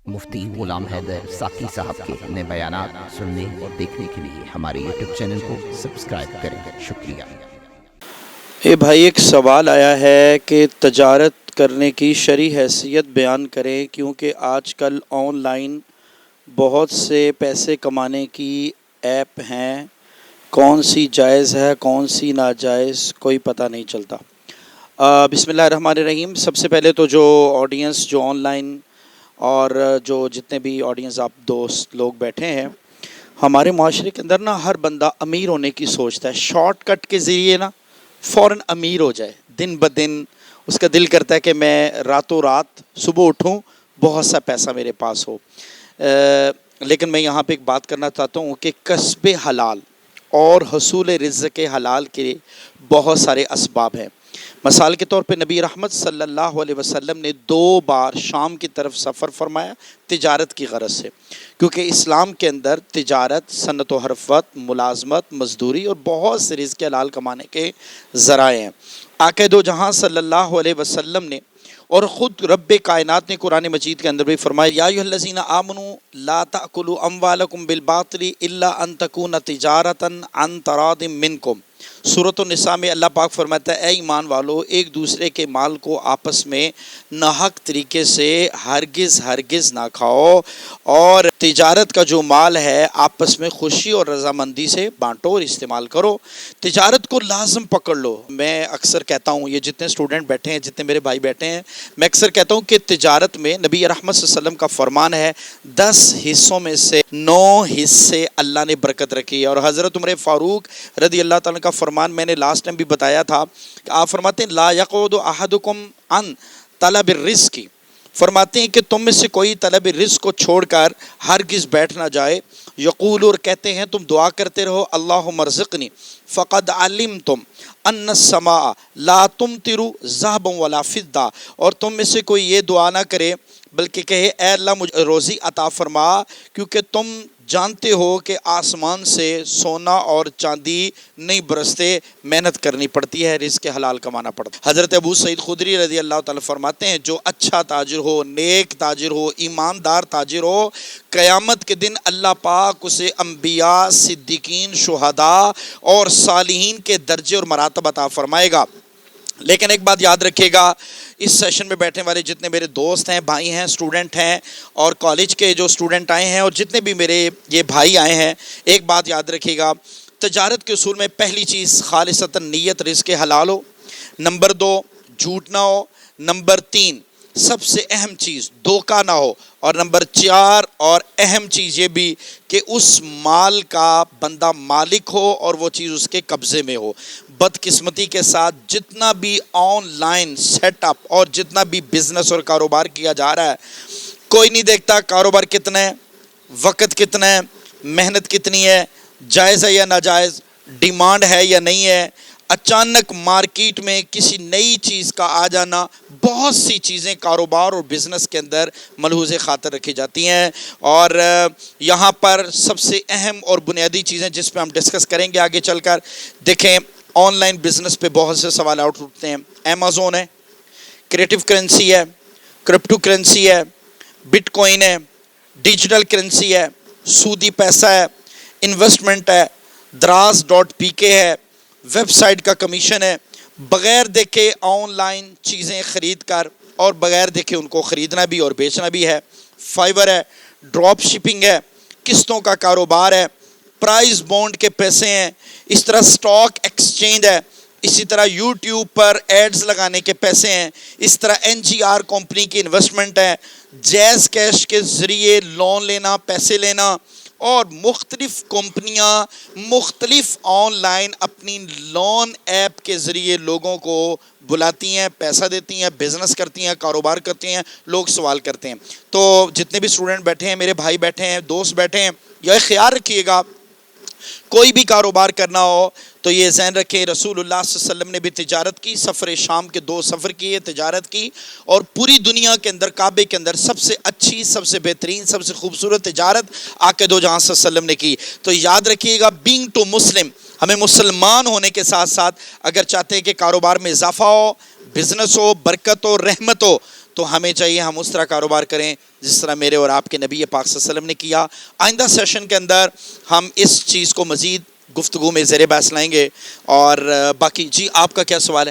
مفتی غلام حیدر ساقی صاحب کے نئے بیانات سننے اور دیکھنے کے لیے ہمارے یوٹیوب چینل کو سبسکرائب کریں۔ شکریہ۔ بھائی ایک سوال آیا ہے کہ تجارت کرنے کی شرعی حیثیت بیان کریں، کیونکہ آج کل آن لائن بہت سے پیسے کمانے کی ایپ ہیں، کون سی جائز ہے کون سی ناجائز کوئی پتہ نہیں چلتا۔ بسم اللہ الرحمن الرحیم۔ سب سے پہلے تو جو آڈینس جو آن لائن اور جو جتنے بھی آڈینس آپ دوست لوگ بیٹھے ہیں، ہمارے معاشرے کے اندر نا ہر بندہ امیر ہونے کی سوچتا ہے، شارٹ کٹ کے ذریعے نا فوراً امیر ہو جائے۔ دن بدن اس کا دل کرتا ہے کہ میں راتوں رات صبح اٹھوں، بہت سا پیسہ میرے پاس ہو۔ لیکن میں یہاں پہ ایک بات کرنا چاہتا ہوں کہ کسب حلال اور حصول رزق حلال کے بہت سارے اسباب ہیں۔ مثال کے طور پہ نبی رحمت صلی اللہ علیہ وسلم نے 2 بار شام کی طرف سفر فرمایا تجارت کی غرض سے، کیونکہ اسلام کے اندر تجارت، صنعت و حرفت، ملازمت، مزدوری اور بہت سے رزق حلال کمانے کے ذرائع ہیں۔ آقا دو جہاں صلی اللہ علیہ وسلم نے اور خود رب کائنات نے قرآن مجید کے اندر بھی فرمایا، یا ایھا الذین آمنوا لا تأکلوا اموالکم بالباطل الا ان تکون تجارۃ عن تراض منکم۔ سورۃ النساء میں اللہ پاک فرماتا ہے، اے ایمان والو، ایک دوسرے کے مال کو آپس میں ناحق طریقے سے ہرگز نہ کھاؤ، اور تجارت کا جو مال ہے آپس میں خوشی اور رضامندی سے بانٹو اور استعمال کرو۔ تجارت کو لازم پکڑ لو۔ میں اکثر کہتا ہوں، یہ جتنے اسٹوڈنٹ بیٹھے ہیں، جتنے میرے بھائی بیٹھے ہیں، میں اکثر کہتا ہوں کہ تجارت میں نبی رحمت صلی اللہ علیہ وسلم کا فرمان ہے 10 حصوں میں سے 9 حصے اللہ نے برکت رکھی ہے۔ اور حضرت عمر فاروق رضی اللہ تعالیٰ کا فرمان میں نے لاسٹ ٹائم بھی بتایا تھا کہ آپ فرماتے ہیں، لا یقعد احدکم عن طلب الرزق، فرماتے ہیں کہ تم میں سے کوئی طلب رزق کو چھوڑ کر ہرگز بیٹھ نہ جائے۔ یقول، اور کہتے ہیں تم دعا کرتے رہو، اللہم ارزقنی فقد علمتم ان السماء لا تمطر ذهبا ولا فضہ، اور تم میں سے کوئی یہ دعا نہ کرے بلکہ کہے، اے اللہ مجھے روزی عطا فرما، کیونکہ تم جانتے ہو کہ آسمان سے سونا اور چاندی نہیں برستے، محنت کرنی پڑتی ہے، رزق حلال کمانا پڑتا ہے۔ حضرت ابو سعید خدری رضی اللہ تعالیٰ فرماتے ہیں، جو اچھا تاجر ہو، نیک تاجر ہو، ایماندار تاجر ہو، قیامت کے دن اللہ پاک اسے انبیاء، صدیقین، شہداء اور صالحین کے درجے اور مراتب عطا فرمائے گا۔ لیکن ایک بات یاد رکھیے گا، اس سیشن میں بیٹھنے والے جتنے میرے دوست ہیں، بھائی ہیں، اسٹوڈنٹ ہیں، اور کالج کے جو اسٹوڈنٹ آئے ہیں، اور جتنے بھی میرے یہ بھائی آئے ہیں، ایک بات یاد رکھیے گا، تجارت کے اصول میں پہلی چیز خالصتاً نیت رزق حلال ہو، نمبر 2 جھوٹ نہ ہو، نمبر 3 سب سے اہم چیز دھوکہ نہ ہو، اور نمبر 4 اور اہم چیز یہ بھی کہ اس مال کا بندہ مالک ہو اور وہ چیز اس کے قبضے میں ہو۔ بدقسمتی کے ساتھ جتنا بھی آن لائن سیٹ اپ اور جتنا بھی بزنس اور کاروبار کیا جا رہا ہے، کوئی نہیں دیکھتا کاروبار کتنا ہے، وقت کتنا ہے، محنت کتنی ہے، جائز ہے یا ناجائز، ڈیمانڈ ہے یا نہیں ہے۔ اچانک مارکیٹ میں کسی نئی چیز کا آ جانا، بہت سی چیزیں کاروبار اور بزنس کے اندر ملحوظ خاطر رکھی جاتی ہیں، اور یہاں پر سب سے اہم اور بنیادی چیزیں جس پہ ہم ڈسکس کریں گے آگے چل کر، دیکھیں آن لائن بزنس پہ بہت سے سوالات اٹھتے ہیں۔ امیزون ہے، کریٹو کرنسی ہے، کرپٹو کرنسی ہے، بٹ کوائن ہے، ڈیجیٹل کرنسی ہے، سودی پیسہ ہے، انویسٹمنٹ ہے، دراز.pk ہے، ویب سائٹ کا کمیشن ہے، بغیر دیکھے آن لائن چیزیں خرید کر اور بغیر دیکھے ان کو خریدنا بھی اور بیچنا بھی ہے، فائبر ہے، ڈراپ شپنگ ہے، قسطوں کا کاروبار ہے، پرائز بونڈ کے پیسے ہیں، اس طرح سٹاک ایکسچینج ہے، اسی طرح یوٹیوب پر ایڈز لگانے کے پیسے ہیں، اس طرح NGR کمپنی کی انویسٹمنٹ ہے، جیز کیش کے ذریعے لون لینا، پیسے لینا، اور مختلف کمپنیاں مختلف آن لائن اپنی لون ایپ کے ذریعے لوگوں کو بلاتی ہیں، پیسہ دیتی ہیں، بزنس کرتی ہیں، کاروبار کرتی ہیں، لوگ سوال کرتے ہیں۔ تو جتنے بھی اسٹوڈنٹ بیٹھے ہیں، میرے بھائی بیٹھے ہیں، دوست بیٹھے ہیں، یہ خیال رکھیے گا، کوئی بھی کاروبار کرنا ہو تو یہ ذہن رکھیں، رسول اللہ صلی اللہ علیہ وسلم نے بھی تجارت کی، سفر شام کے 2 سفر کیے، تجارت کی، اور پوری دنیا کے اندر کعبے کے اندر سب سے اچھی، سب سے بہترین، سب سے خوبصورت تجارت آقا دو جہاں صلی اللہ علیہ وسلم نے کی۔ تو یاد رکھیے گا، بینگ ٹو مسلم، ہمیں مسلمان ہونے کے ساتھ ساتھ اگر چاہتے ہیں کہ کاروبار میں اضافہ ہو، بزنس ہو، برکت ہو، رحمت ہو، تو ہمیں چاہیے ہم اس طرح کاروبار کریں جس طرح میرے اور آپ کے نبی پاک صلی اللہ علیہ وسلم نے کیا. آئندہ سیشن کے اندر ہم اس چیز کو مزید گفتگو میں زیر بحث لائیں گے. اور باقی جی آپ کا کیا سوال ہے؟